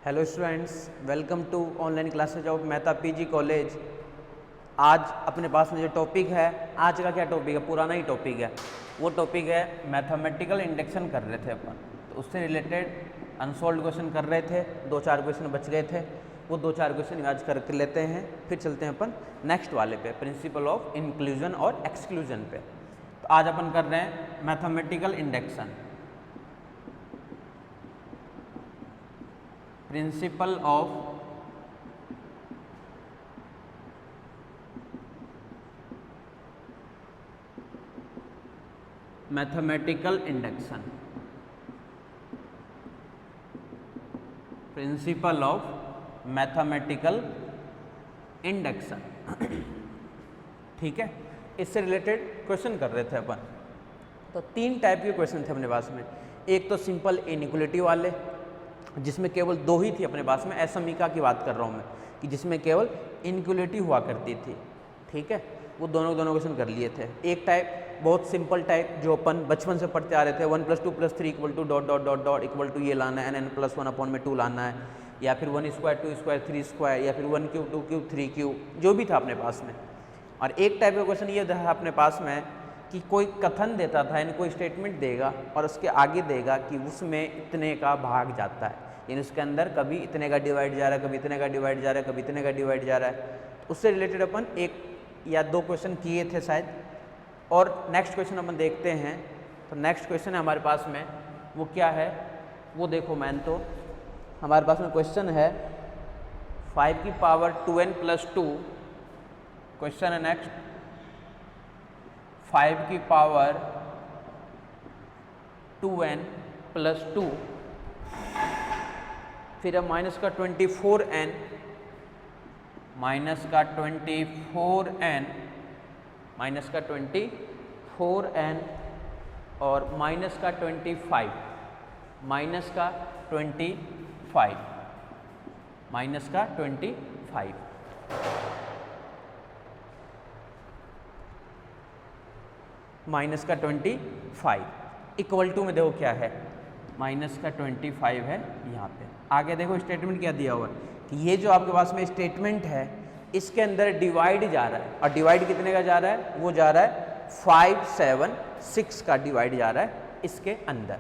Hello students, welcome to online classes of Mehta PG college. आज अपने पास में जो टॉपिक है, आज का क्या टॉपिक है, पुराना ही टॉपिक है। वो टॉपिक है मैथमेटिकल इंडक्शन कर रहे थे अपन, तो उससे रिलेटेड अनसॉल्व्ड क्वेश्चन कर रहे थे। 2-4 क्वेश्चन बच गए थे, वो 2-4 क्वेश्चन आज कर लेते हैं, फिर चलते हैं अपन नेक्स्ट वाले पे, प्रिंसिपल ऑफ इंक्लूजन और एक्सक्लूजन पे। तो आज अपन कर रहे हैं mathematical induction, principle of mathematical induction, principle of mathematical induction. ठीक है, इससे रिलेटेड क्वेश्चन कर रहे थे अपन। तो 3 टाइप के क्वेश्चन थे अपने पास में। एक तो सिंपल इनइक्वलिटी वाले, जिसमें केवल 2 ही थी अपने पास में, असमीका की बात कर रहा हूँ मैं, कि जिसमें केवल इनइक्वलिटी हुआ करती थी। ठीक है, वो दोनों क्वेश्चन कर लिए थे। एक टाइप बहुत सिंपल टाइप, जो अपन बचपन से पढ़ते आ रहे थे, 1 + 2 + 3 = dot dot dot dot equal to ये लाना है, n+1/2 लाना है, या फिर 1² 2² 3², या फिर 1³ 2³ 3³ जो भी था अपने पास में। और एक टाइप का क्वेश्चन ये था अपने पास में कि कोई कथन देता था, यानी कोई स्टेटमेंट देगा और उसके आगे देगा कि उसमें इतने का भाग जाता है, यानी उसके अंदर कभी इतने का डिवाइड जा रहा है, कभी इतने का डिवाइड जा रहा है, कभी इतने का डिवाइड जा रहा है। उससे रिलेटेड अपन 1 या 2 क्वेश्चन किए थे शायद। और नेक्स्ट क्वेश्चन अपन देखते हैं। तो नेक्स्ट क्वेश्चन है हमारे पास में, वो क्या है वो देखो। मैन तो हमारे पास में क्वेश्चन है 5⁴ + 2। क्वेश्चन है नेक्स्ट 5⁴ + 2, फिर अब -24n, -24n और -25, -25 इक्वल टू में देखो क्या है, -25 है यहाँ पे। आगे देखो स्टेटमेंट क्या दिया हुआ है कि ये जो आपके पास में स्टेटमेंट है, इसके अंदर डिवाइड जा रहा है। और डिवाइड कितने का जा रहा है, वो जा रहा है 5, 7, 6 का डिवाइड जा रहा है इसके अंदर।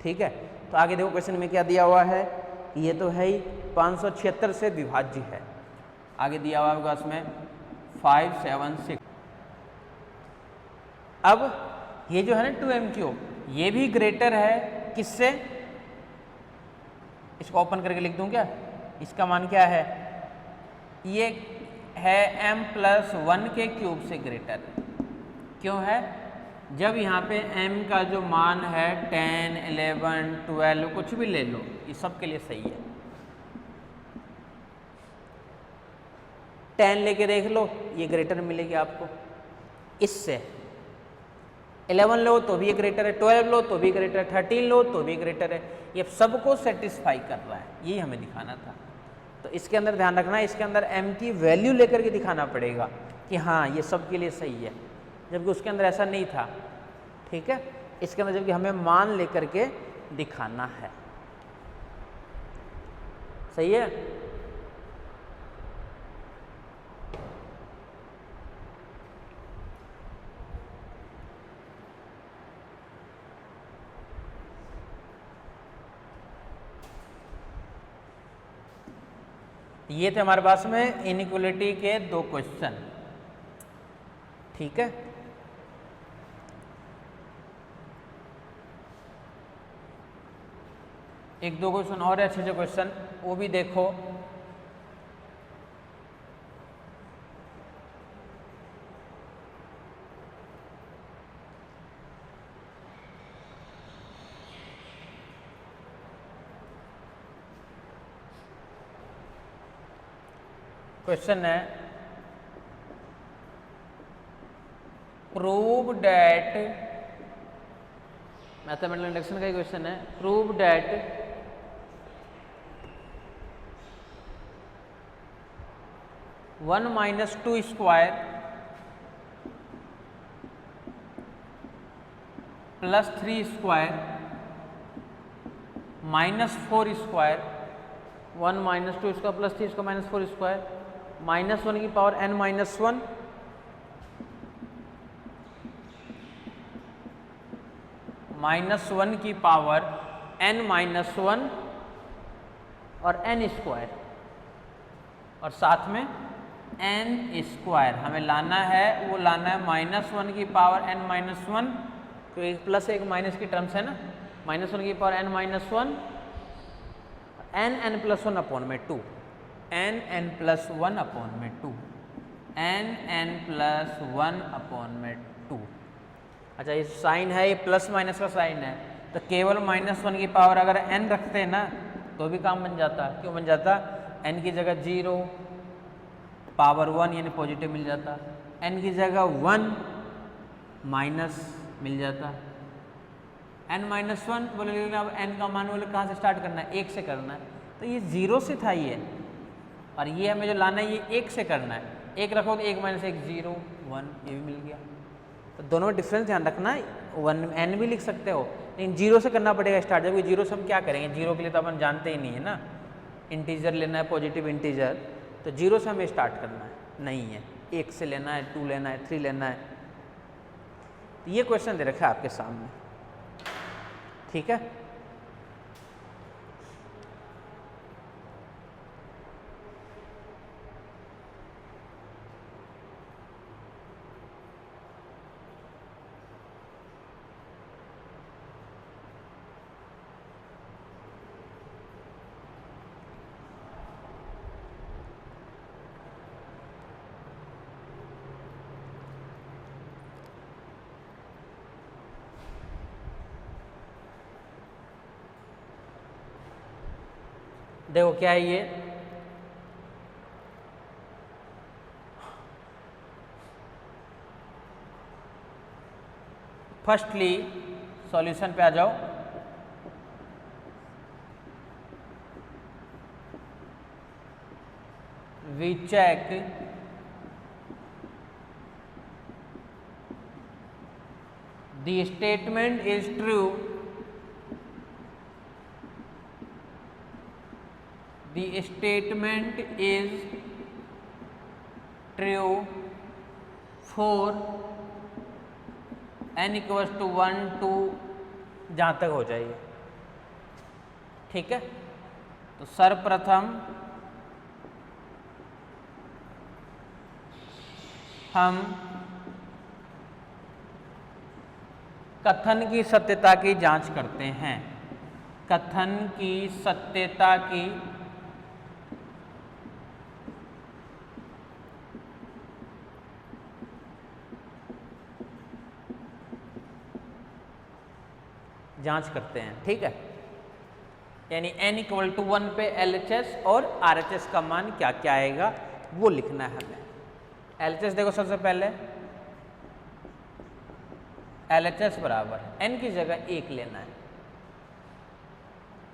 ठीक है, तो आगे देखो क्वेश्चन में क्या दिया हुआ है, ये तो है ही 576 से विभाज्य है। आगे दिया हुआ होगा उसमें 5, 7, 6। अब ये जो है ना 2m³, ये भी ग्रेटर है किससे, इसको ओपन करके लिख दूं क्या, इसका मान क्या है, ये है m+1 के क्यूब से ग्रेटर। क्यों है, जब यहाँ पे m का जो मान है 10, 11, 12 कुछ भी ले लो, ये सब के लिए सही है। 10 लेके देख लो, ये ग्रेटर मिलेगी आपको इससे। 11 लो तो भी ये ग्रेटर है, 12 लो तो भी ग्रेटर है, 13 लो तो भी ग्रेटर है। ये सबको सेटिस्फाई कर रहा है, यही हमें दिखाना था। तो इसके अंदर ध्यान रखना, इसके अंदर m की वैल्यू लेकर के दिखाना पड़ेगा कि हाँ ये सब के लिए सही है, जबकि उसके अंदर ऐसा नहीं था। ठीक है, इसके अंदर जबकि हमें मान लेकर के दिखाना है। सही है, ये थे हमारे पास में इनइक्वलिटी के 2 क्वेश्चन। ठीक है, एक 2 क्वेश्चन और अच्छे अच्छे क्वेश्चन, वो भी देखो। क्वेश्चन है प्रूव डैट, मैथमेटिकल इंडक्शन का ही क्वेश्चन है, प्रूव डैट 1 - 2² +3² -4² 1 माइनस 2 इसका प्लस 3 इसका माइनस 4 स्क्वायर, -1 की पावर n माइनस 1, -1 की पावर n माइनस 1 और n स्क्वायर, और साथ में n स्क्वायर हमें लाना है, वो लाना है -1 की पावर n माइनस 1, तो एक प्लस एक माइनस की टर्म्स है ना, -1 की power n minus 1, n plus 1 upon में 2, n प्लस 1 अपॉन में 2, n प्लस 1 अपॉन में 2। अच्छा ये साइन है, ये प्लस माइनस का साइन है, तो केवल -1 की पावर अगर n रखते हैं ना तो भी काम बन जाता। क्यों बन जाता? n की जगह 0 पावर 1 यानी पॉजिटिव मिल जाता, n की जगह 1 माइनस मिल जाता, n माइनस 1 बोले, लेकिन अब n का मान बोले कहाँ से स्टार्ट करना है? 1 से करना है, तो ये 0 से था ये, और ये हमें जो लाना है ये 1 से करना है, 1 रखो तो 1 माइनस 1 0 1, ये भी मिल गया। तो दोनों में डिफरेंस ध्यान रखना है, 1 n भी लिख सकते हो, लेकिन 0 से करना पड़ेगा स्टार्ट, जबकि 0 से हम क्या करेंगे? 0 के लिए तो अपन जानते ही नहीं है ना, इंटीजर लेना है, पॉजिटिव इंटीजर, तो 0 से हमें स्टार्ट करना है नहीं है, 1 से लेना है, 2 लेना है, 3 लेना है। तो ये क्वेश्चन दे रखा है आपके सामने, ठीक है। देखो क्या है ये, फर्स्टली सॉल्यूशन पे आ जाओ। We check the statement is true, the statement is true for n equals to 1 2 जहाँ तक हो जाइए, ठीक है। तो सर्वप्रथम हम कथन की सत्यता की जांच करते हैं, कथन की सत्यता की जांच करते हैं, ठीक है। यानी n इक्वल टू 1 पे LHS और RHS का मान क्या क्या आएगा वो लिखना है हमें। LHS देखो सबसे पहले, LHS बराबर n की जगह 1 लेना है,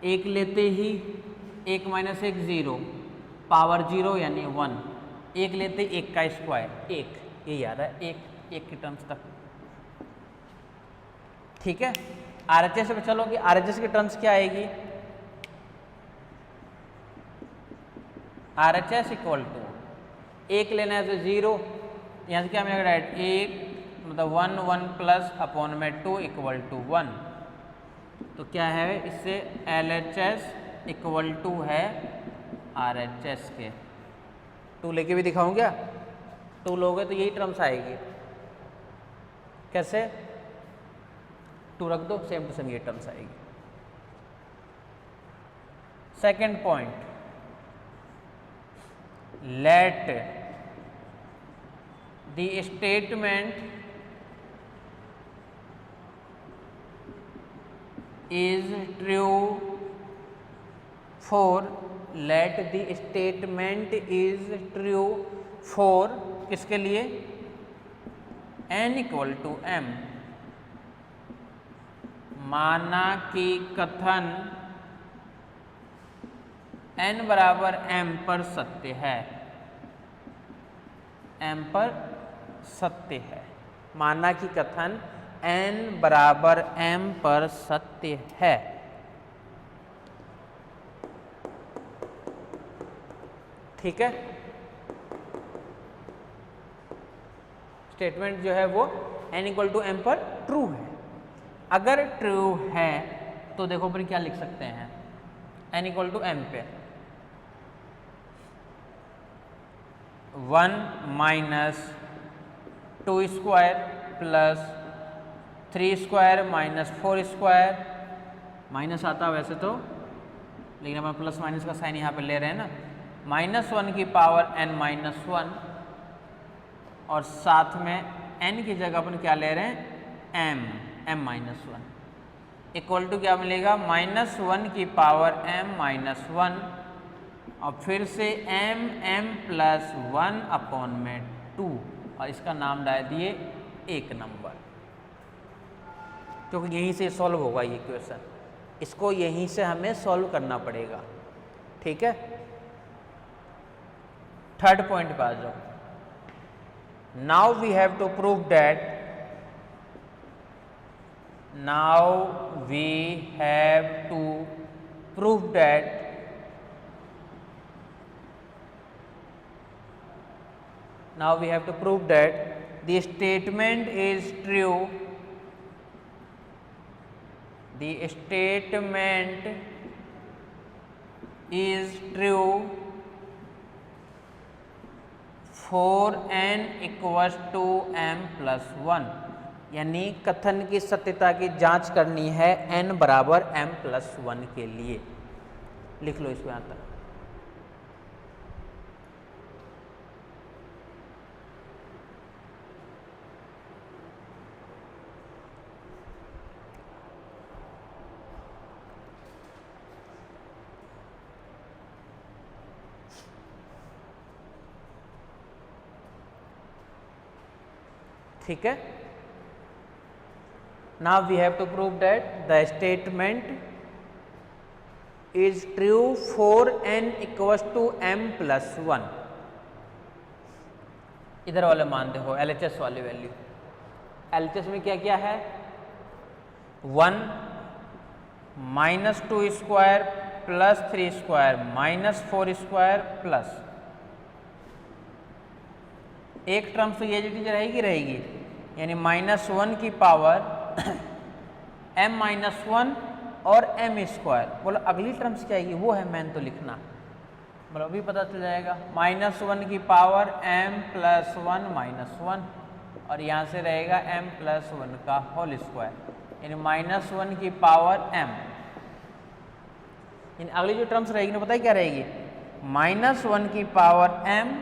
1 लेते ही 1 माइनस 1 0 पावर 0 यानी 1, 1 लेते 1 का स्क्वायर 1, ये याद है 1 की टर्म्स तक, ठीक है। RHS पे चलो कि RHS की टर्म्स क्या आएगी, RHS इक्वल टू 1 लेना है तो 0, यहाँ से क्या मिलेगा डायरेक्ट 1 मतलब 1 1 प्लस अपॉन में 2 इक्वल टू 1, तो क्या है इससे LHS इक्वल टू है RHS के। 2 लेके भी दिखाऊं क्या? 2 लोगे तो यही टर्म्स आएगी, कैसे? 2 रख दो, सेम टू सेम ये टर्म्स आएगी। Second point, let the statement is true for, let the statement is true for किसके लिए? n इक्वल टू m, माना कि कथन n बराबर m पर सत्य है, m पर सत्य है, माना कि कथन n बराबर m पर सत्य है। ठीक है, स्टेटमेंट जो है वो n इक्वल टू m पर ट्रू है। अगर ट्रू है तो देखो फिर क्या लिख सकते हैं, n इक्वल टू m पे 1 minus 2 square plus 3 square minus 4 square, minus आता वैसे तो, लेकिन अपन प्लस माइनस का साइन यहाँ पे ले रहे हैं ना, -1 की पावर n माइनस 1, और साथ में n की जगह अपन क्या ले रहे हैं, m माइनस 1 इक्वल टू क्या मिलेगा, -1 की पावर m माइनस 1, और फिर से m प्लस 1 अपॉन में 2, और इसका नाम डाल दिए एक नंबर, क्योंकि यहीं से सॉल्व होगा ये क्वेश्चन, इसको यहीं से हमें सॉल्व करना पड़ेगा। ठीक है, थर्ड पॉइंट पे आ जाओ। Now we have to prove that, now we have to prove that now we have to prove that the statement is true, the statement is true for n equals to m plus 1, यानी कथन की सत्यता की जांच करनी है n बराबर m plus 1 के लिए। लिख लो इसको यहाँ तक। ठीक है, now we have to prove that the statement is true for n equals to m plus 1। इधर वाले मानते हो LHS वाली वैल्यू, LHS में क्या क्या है, 1 minus 2 square plus 3 square minus 4 square plus, एक टर्म तो ये चीज रहेगी, यानी -1 की पावर m माइनस 1 और m स्क्वायर। बोलो अगली टर्म्स क्या आएगी, वो है मैन तो लिखना, बोलो अभी पता चल जाएगा। -1 की पावर m प्लस 1 माइनस 1, और यहाँ से रहेगा m प्लस 1 का होल स्क्वायर, यानी -1 की पावर m। यानी अगली जो टर्म्स रहेगी ना, पता है क्या रहेगी, -1 की पावर m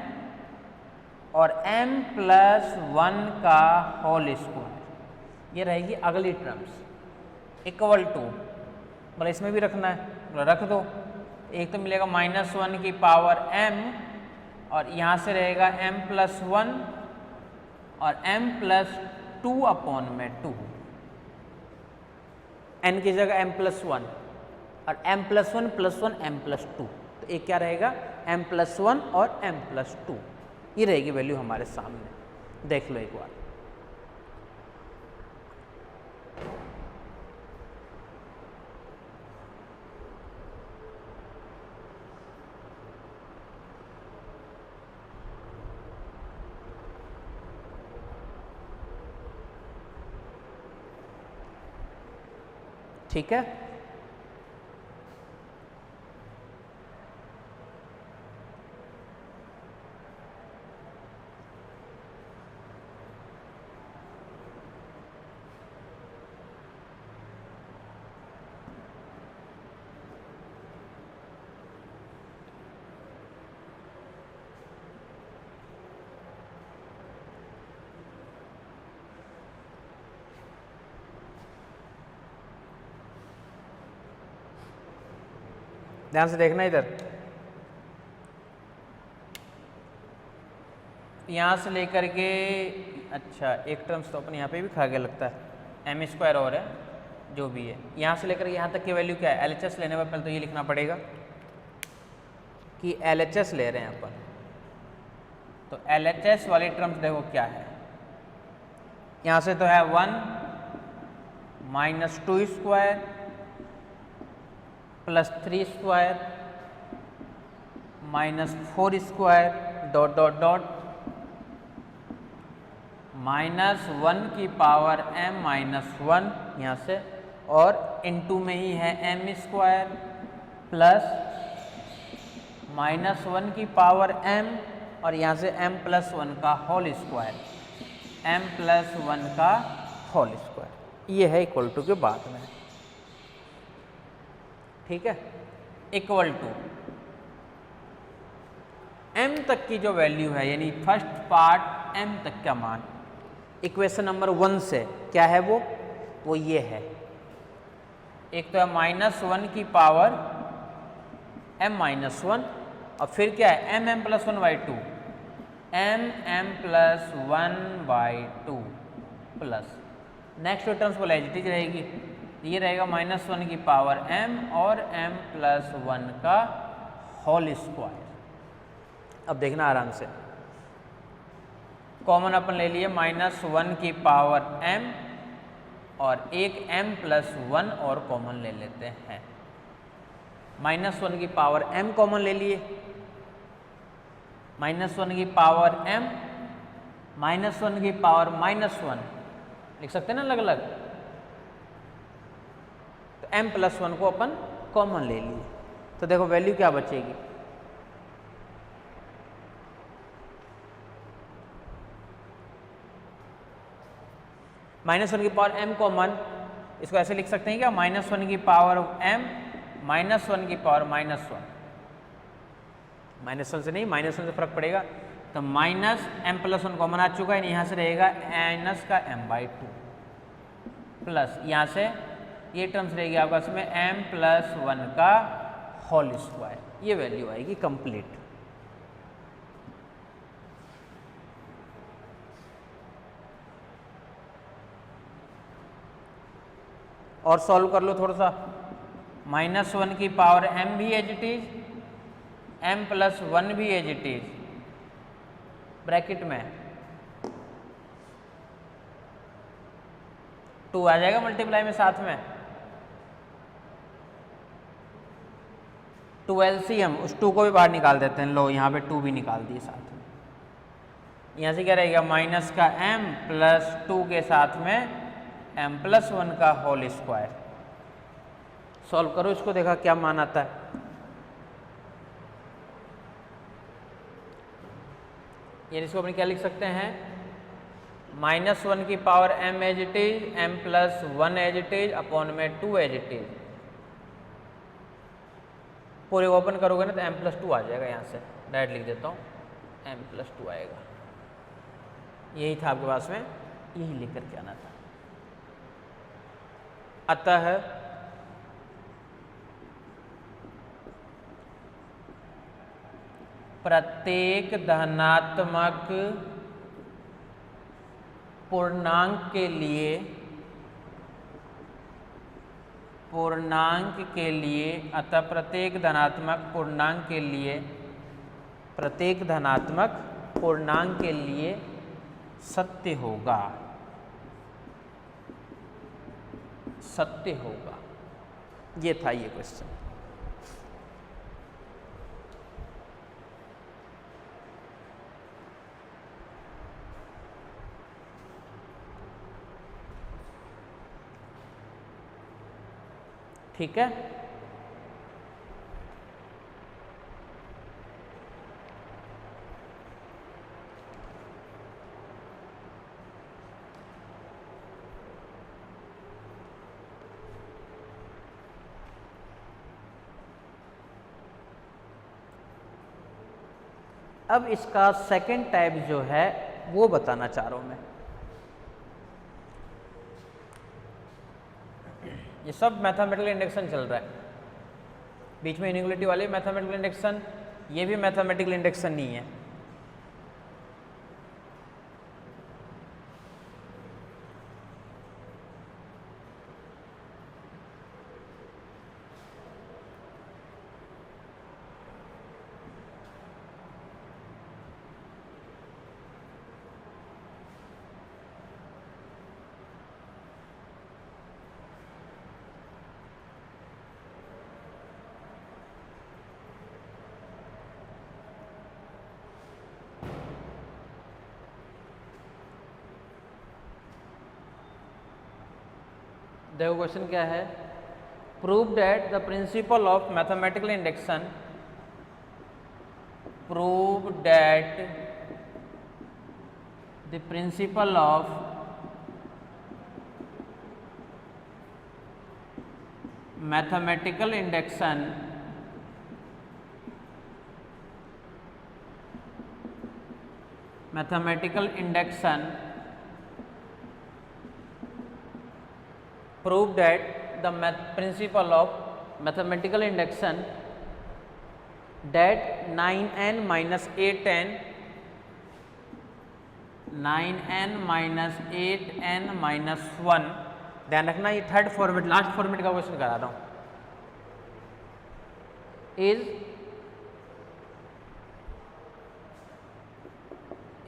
और m प्लस 1 का होल स्क्वायर, ये रहेगी अगली टर्म्स, इक्वल टू, मतलब इसमें भी रखना है, मतलब रख दो। एक तो मिलेगा -1 की पावर m, और यहाँ से रहेगा m प्लस 1 और m प्लस 2 अपॉन में 2, n की जगह m प्लस 1 और m plus 1 plus 1 m plus 2, तो एक क्या रहेगा, m प्लस 1 और m प्लस 2, ये रहेगी वैल्यू हमारे सामने। देख लो एक बार, ठीक है। ध्यान से देखना इधर, यहाँ से लेकर के, अच्छा एक टर्म्स तो अपन यहाँ पे भी खा गया लगता है, m स्क्वायर और है जो भी है, यहाँ से लेकर के यहाँ तक की वैल्यू क्या है, LHS लेने पर पहले तो ये लिखना पड़ेगा कि LHS ले रहे हैं अपन, तो LHS वाली टर्म्स देखो क्या है, यहाँ से तो है 1 minus 2 square plus 3 square -4 square dot dot dot -1 की पावर m-1 यहाँ से, और इनटू में ही है m स्क्वायर प्लस -1 की पावर m और यहाँ से m+1 का होल स्क्वायर, m+1 का होल स्क्वायर, ये है इक्वल टू के बाद में। ठीक है, इक्वल टू m तक की जो वैल्यू है, यानी फर्स्ट पार्ट m तक का मान इक्वेशन नंबर 1 से क्या है वो ये है। एक तो है -1 की पावर m-1 और फिर क्या है m+1/2, m+1/2 plus next terms को एज इट इज रहेगी, ये रहेगा -1 की पावर m और m+1 का होल स्क्वायर। अब देखना आराम से, कॉमन अपन ले लिए -1 की पावर m और एक m+1 और कॉमन ले लेते हैं। -1 की पावर m कॉमन ले लिए, -1 की पावर m, -1 की पावर -1 लिख सकते हैं ना अलग अलग, तो m+1 को अपन कॉमन ले लिए, तो देखो वैल्यू क्या बचेगी, -1 की पावर m कॉमन, इसको ऐसे लिख सकते हैं क्या, -1 की पावर m -1 की पावर -1, -1 से नहीं, -1 से फर्क पड़ेगा, तो -m+1 कॉमन आ चुका है, यहाँ से रहेगा माइनस का m/2 प्लस यहाँ से ये टर्म्स रहेगी आपका इसमें m+1 का होल स्क्वायर, ये वैल्यू आएगी कंप्लीट। और सॉल्व कर लो थोड़ा सा, -1 की पावर m भी एज इट इज, m+1 भी एज इट इज, ब्रैकेट में 2 आ जाएगा मल्टीप्लाई में साथ में, 2 LCM, उस 2 को भी बाहर निकाल देते हैं, लो यहाँ पे 2 भी निकाल दिए साथ में, यहाँ से क्या रहेगा माइनस का m प्लस 2 के साथ में m+1 का होल स्क्वायर। सॉल्व करो इसको, देखा क्या मान आता है। ये इसको अपन क्या लिख सकते हैं, -1 की power m as it is, m+1 as it is upon में 2 एज इट इज, पूरे ओपन करोगे ना तो m+2 आ जाएगा, यहाँ से डायरेक्ट लिख देता हूँ m+2 आएगा, यही था आपके पास में, यही लिख करके आना था। अतः प्रत्येक धनात्मक पूर्णांक के लिए अतः प्रत्येक धनात्मक पूर्णांक के लिए सत्य होगा, ये था ये क्वेश्चन। ठीक है, अब इसका सेकंड टाइप जो है वो बताना चाह रहा हूं मैं। ये सब मैथमेटिकल इंडक्शन चल रहा है, बीच में इनइक्वालिटी वाले मैथमेटिकल इंडक्शन, ये भी मैथमेटिकल इंडक्शन नहीं है। देखो क्वेश्चन क्या है, prove that the principle of mathematical induction, prove that the principle of mathematical induction prove that the principle of mathematical induction that 9n minus 8n minus 1, ध्यान रखना ये थर्ड फॉर्मेट लास्ट फॉर्मेट का question करा रहा हूं,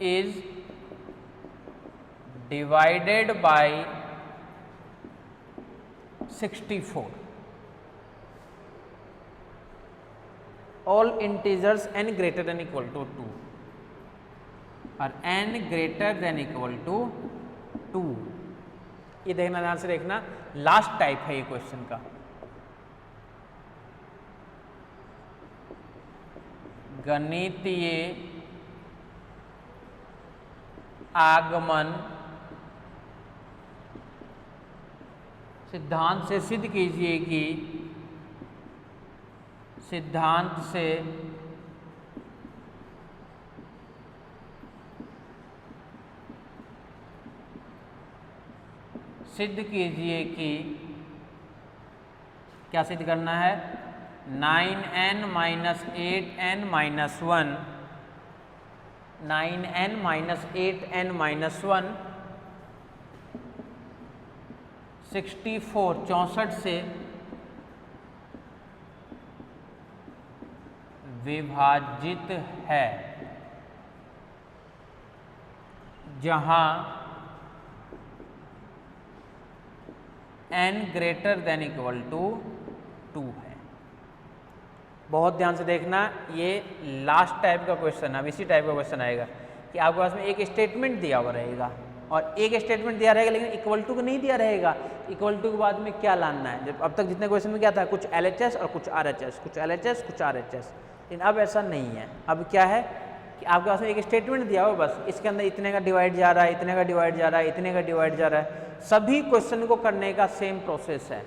is divided by 64, all integers n greater than equal to 2 और n greater than equal to 2। ये देखना, ध्यान से देखना, लास्ट टाइप है ये क्वेश्चन का। गणितीय आगमन सिद्धांत से सिद्ध कीजिए कि सिद्धांत से सिद्ध कीजिए कि क्या सिद्ध करना है, 9n minus 8n minus 1, 9n minus 8n minus 1 64 से विभाजित है, जहां n greater than equal to 2 है। बहुत ध्यान से देखना, ये लास्ट टाइप का क्वेश्चन है। अब इसी टाइप का क्वेश्चन आएगा कि आपके पास में एक स्टेटमेंट दिया हुआ रहेगा और एक स्टेटमेंट दिया रहेगा लेकिन इक्वल टू को नहीं दिया रहेगा। इक्वल टू के बाद में क्या लाना है, जब अब तक जितने क्वेश्चन में क्या था, कुछ LHS और कुछ RHS, कुछ LHS कुछ RHS, लेकिन अब ऐसा नहीं है। अब क्या है कि आपके पास में एक स्टेटमेंट दिया हुआ, बस इसके अंदर इतने का डिवाइड जा रहा है, इतने का डिवाइड जा रहा है, इतने का डिवाइड जा रहा है। सभी क्वेश्चन को करने का सेम प्रोसेस है।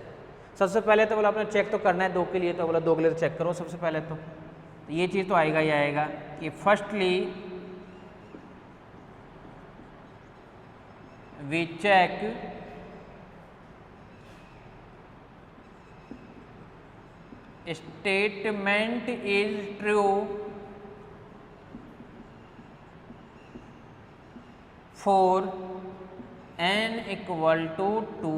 सबसे पहले तो बोला आपने चेक तो करना है 2 के लिए, तो बोला 2 के लिए तो चेक करो सबसे पहले। तो ये चीज़ तो आएगा ही आएगा कि firstly we check statement is true for n equal to 2।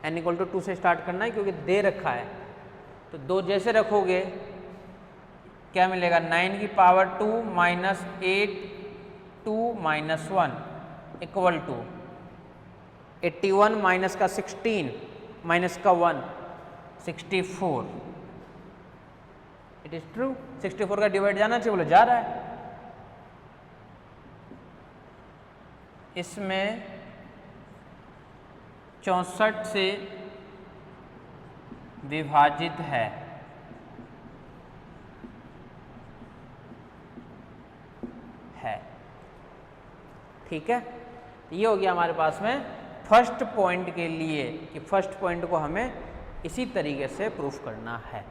n equal to 2 से स्टार्ट करना है क्योंकि दे रखा है, तो 2 जैसे रखोगे क्या मिलेगा, 9 की power 2 minus 8 2 minus 1 equal to 81 minus का 16 माइनस का 1 64। It is true. 64 का डिवाइड जाना चाहिए, बोले जा रहा है। इसमें 64 से विभाजित है, ठीक है। ये हो गया हमारे पास में फर्स्ट पॉइंट के लिए कि फर्स्ट पॉइंट को हमें इसी तरीके से प्रूफ करना है।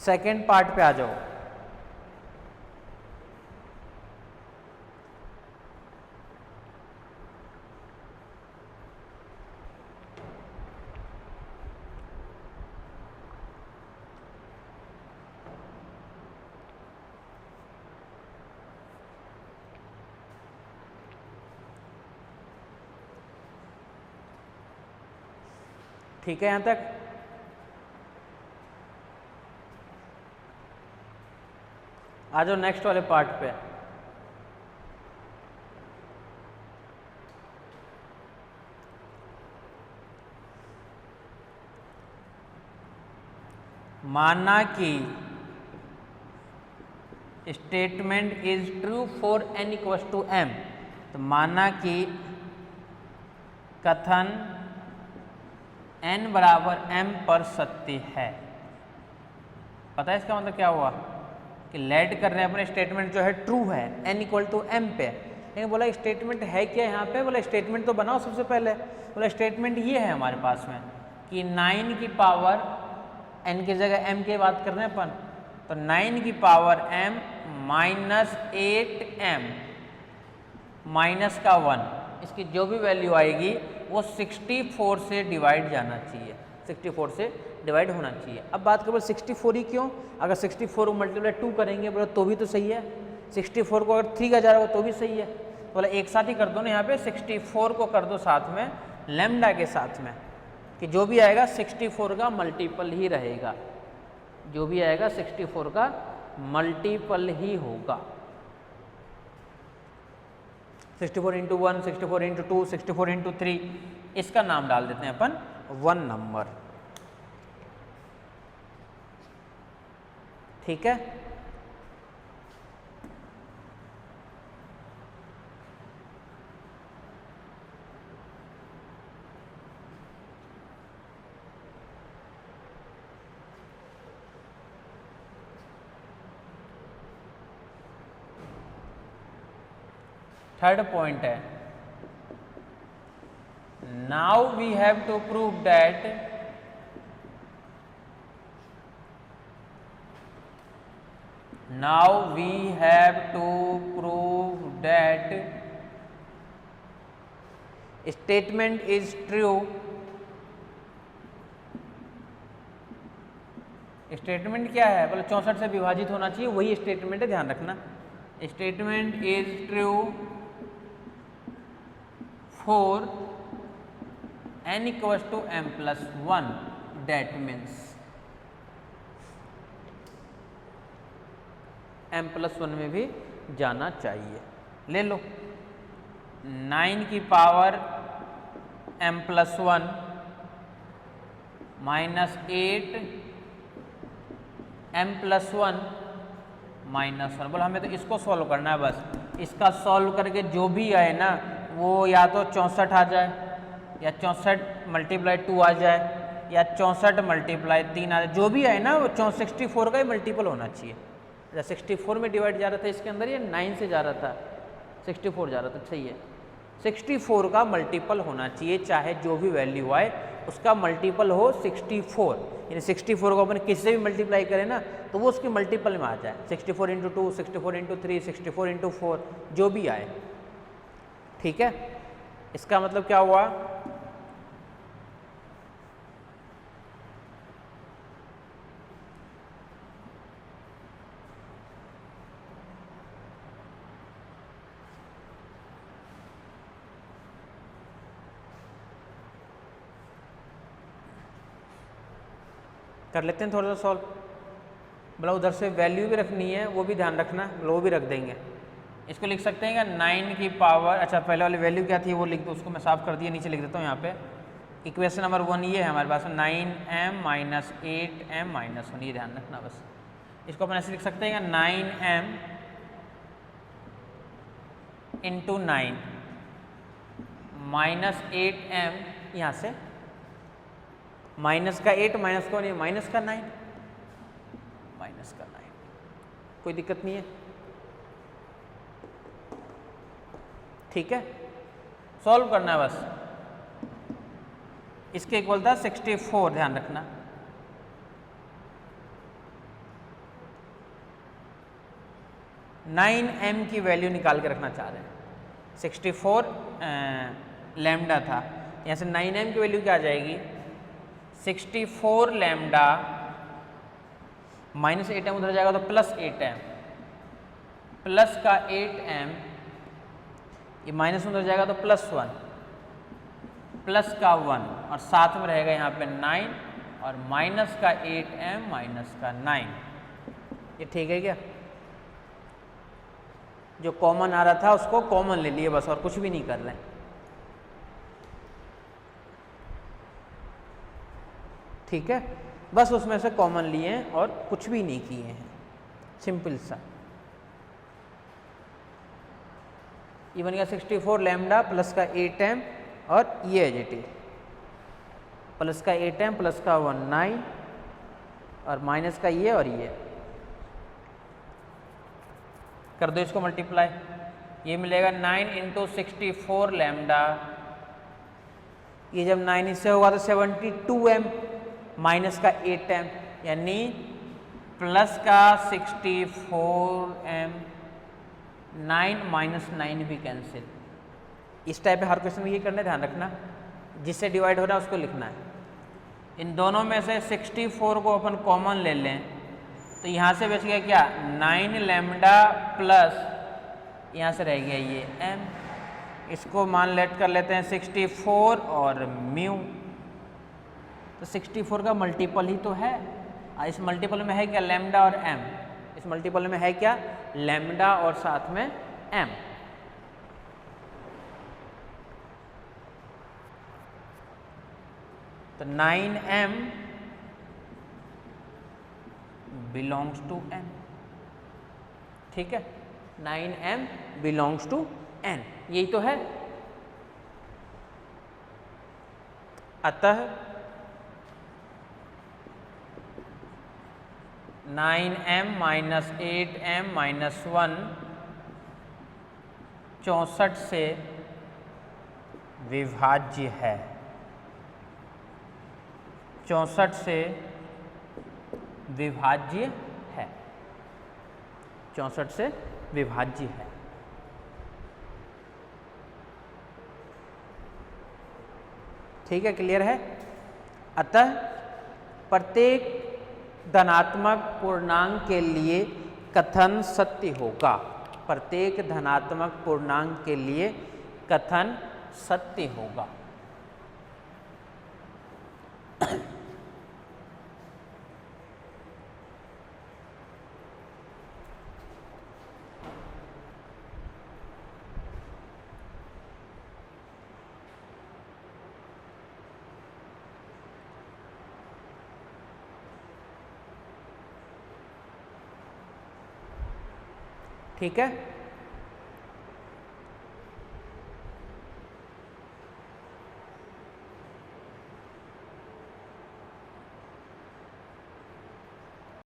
सेकेंड पार्ट पे आ जाओ। ठीक है, यहां तक आ जाओ नेक्स्ट वाले पार्ट पे। माना कि statement is true for n equals to m, तो माना कि कथन n बराबर m पर सत्य है। पता है इसका मतलब क्या हुआ कि लेट कर रहे हैं अपने स्टेटमेंट जो है ट्रू है, n इक्वल टू m पे, लेकिन बोला स्टेटमेंट है क्या यहाँ पे, बोला स्टेटमेंट तो बनाओ सबसे पहले। बोला स्टेटमेंट ये है हमारे पास में कि 9 की पावर n की जगह m की बात कर रहे हैं अपन, तो 9 की power m minus 8m minus का 1, इसकी जो भी वैल्यू आएगी वो 64 से डिवाइड जाना चाहिए, 64 से डिवाइड होना चाहिए। अब बात करें 64 ही क्यों, अगर 64 को मल्टीप्लाई 2 करेंगे बोला तो भी तो सही है, 64 को अगर 3 का जा रहा हो तो भी सही है। बोला एक साथ ही कर दो ना, यहाँ पे 64 को कर दो साथ में लैम्डा के साथ में, कि जो भी आएगा 64 का मल्टीपल ही रहेगा, जो भी आएगा 64 का मल्टीपल ही होगा। 64 इंटू 1, 64 इंटू 2, 64 इंटू 3, इसका नाम डाल देते हैं अपन 1 नंबर। ठीक है, थर्ड पॉइंट है, now we have to prove that statement is true, statement क्या है बोले 64 से विभाजित होना चाहिए, वही स्टेटमेंट है, ध्यान रखना। Statement is true for n equals to m plus 1, that means m plus 1 में भी जाना चाहिए। ले लो 9 की power m plus 1 minus 8 m plus 1 minus 1, बोला हमें तो इसको सॉल्व करना है बस। इसका सॉल्व करके जो भी आए ना वो या तो 64 आ जाए, या 64 मल्टीप्लाई 2 आ जाए, या 64 मल्टीप्लाई 3 आ जाए, जो भी आए ना वो 64 का ही मल्टीपल होना चाहिए। जैसे 64 में डिवाइड जा रहा था इसके अंदर, ये 9 से जा रहा था, 64 जा रहा था, सही है। 64 का मल्टीपल होना चाहिए, चाहे जो भी वैल्यू आए उसका मल्टीपल हो 64, यानी 64 को अपन किसी से भी मल्टीप्लाई करें ना तो वो उसके मल्टीपल में आ जाए, 64 इंटू 2, 64 इंटू 3, 64 इंटू 4, जो भी आए। ठीक है, इसका मतलब क्या हुआ, कर लेते हैं थोड़ा सा सॉल्व। बोला उधर से वैल्यू भी रखनी है, वो भी ध्यान रखना, वो भी रख देंगे। इसको लिख सकते हैं कि 9 की पावर, अच्छा पहले वाली वैल्यू क्या थी वो लिख दो, उसको मैं साफ कर दिया, नीचे लिख देता हूँ यहाँ पे। इक्वेशन नंबर 1 ये है हमारे पास, 9m माइनस 8m माइनस 1, ये ध्यान रखना बस। इसको अपन ऐसे लिख सकते हैं कि 9m इंटू 9 माइनस 8m, यहाँ से माइनस का 8 माइनस का 1, माइनस का 9, माइनस का 9, कोई दिक्कत नहीं है। ठीक है, सॉल्व करना है बस। इसके इक्वल था 64, ध्यान रखना। नाइन एम की वैल्यू निकाल के रखना चाह रहे हैं, 64 लैम्डा था, यहाँ से 9m की वैल्यू क्या आ जाएगी, 64 लैम्डा माइनस 8m उधर जाएगा तो प्लस 8m, प्लस का 8m, ये माइनस उधर जाएगा तो प्लस 1, प्लस का 1 और साथ में रहेगा यहाँ पे 9 और माइनस का 8m माइनस का 9। ये ठीक है क्या, जो कॉमन आ रहा था उसको कॉमन ले लिए बस, और कुछ भी नहीं कर रहे हैं। ठीक है, बस उसमें से कॉमन लिए हैं और कुछ भी नहीं किए हैं, सिंपल सा। ये बन गया 64 लैम्डा प्लस का 8m और ये एज इट इज प्लस का 8m प्लस का 9 और माइनस का ये और ये कर दो इसको मल्टीप्लाई, ये मिलेगा 9 इंटू 64 लैम्डा, ये जब 9 इससे होगा तो 72m माइनस का 8m यानी प्लस का 64m, 9 माइनस 9 भी कैंसिल। इस टाइप में हर क्वेश्चन में ये करना, ध्यान रखना जिससे डिवाइड हो रहा है उसको लिखना है। इन दोनों में से 64 को अपन कॉमन ले लें तो यहाँ से बच गया क्या 9 लैम्डा प्लस यहाँ से रह गया ये m, इसको मान लेट कर लेते हैं 64 और म्यू, तो 64 का मल्टीपल ही तो है, इस मल्टीपल में है क्या लैम्डा और m, इस मल्टीपल में है क्या लैम्डा और साथ में m। तो 9m बिलोंग्स टू n, ठीक है, 9m बिलोंग्स टू n, यही तो है। अतः 9m माइनस 8m माइनस 1 64 से विभाज्य है, 64 से विभाज्य है, 64 से विभाज्य है। ठीक है, क्लियर है। अतः प्रत्येक धनात्मक पूर्णांक के लिए कथन सत्य होगा, प्रत्येक धनात्मक पूर्णांक के लिए कथन सत्य होगा। ठीक है।